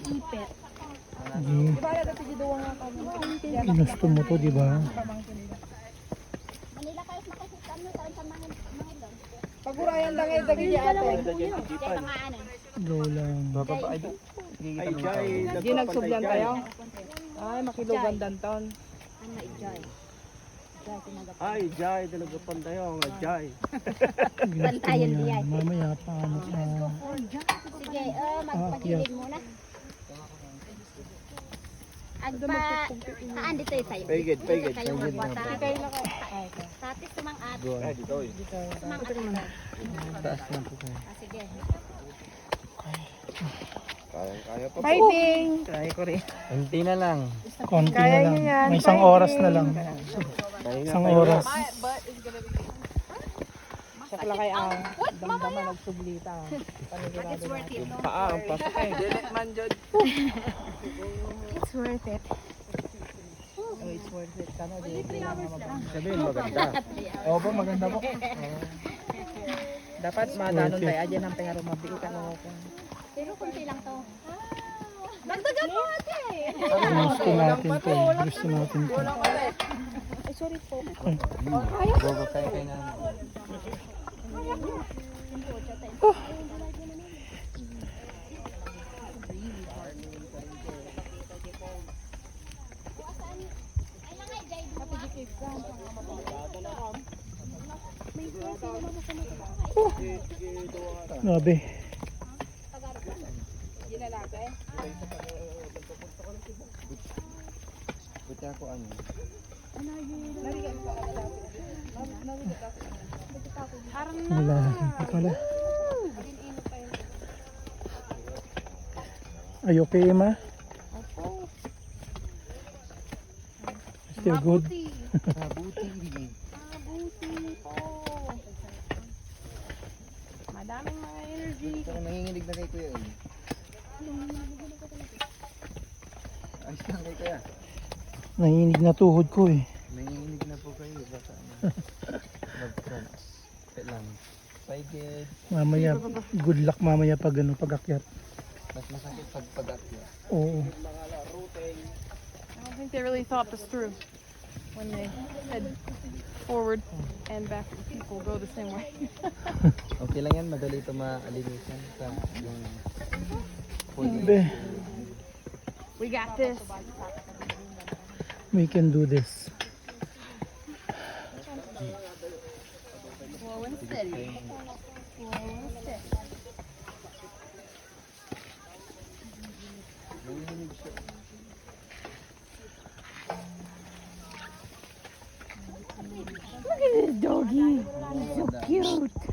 ipet. Di. Ginusto mo to, di ba? Manila kayo makikita mo sa mga Pagurayan lang ay dagi niya ate. Kaya mga ano. Go lang. Ay, Jai. Di nagsublan tayo. Ay, makilugan danton. Ano i-joy? Joy, tinagat. Ay, Jai. Talaga pantayo. Ang Jai. Ginusto mo Bantayan yan. diyan. Mamaya paano ka. Sige, magpagilid muna. Kaan dito tayo. Pagid, pagid. Kayo magwata. Tapos sumangat. Ay, dito. Sumangat na. Taas lang po kayo. Sige. Kaya pa. Fighting! Try ko rin. Kunti na lang. Konti na Kaya lang. niyo yan, May isang oras na lang. Isang oras. Siya pala kaya ang damdaman nagsublita. It's worth it. No? Paa, ang pasok eh. Dili man dyan. It's worth it. Oh, it's worth it. Kano, di kailangan mabang. Sabihin maganda. Opo, maganda po. Dapat madanon tayo. Adyan ang pera mabiit ang ako. Pero kunti lang to. Dagdagan mo ate. Gusto natin to. Gusto natin to. Ay, sorry po. Gogo kayo kayo na. Grabe. Buti ako ano. Wala. Wala. Are you okay, Ma? Still good? Mabuti. Madaming mga energy. Pero nanginginig na kay Kuya. Ayos lang kay Kuya. Nanginig na tuhod ko eh. Nanginginig na po kayo. Baka ano. Mag-trans. Lang. Pagid. Mamaya, good luck mamaya pag ano, pag-akyat. Mas masakit pag pag-akya. Oo. I don't think they really thought this through when they said forward and back people go the same way. Okay lang yan. Madali ito maalinisan sa yung Be, We got this. we can do this. Slow and steady. Look at this doggy. He's so cute.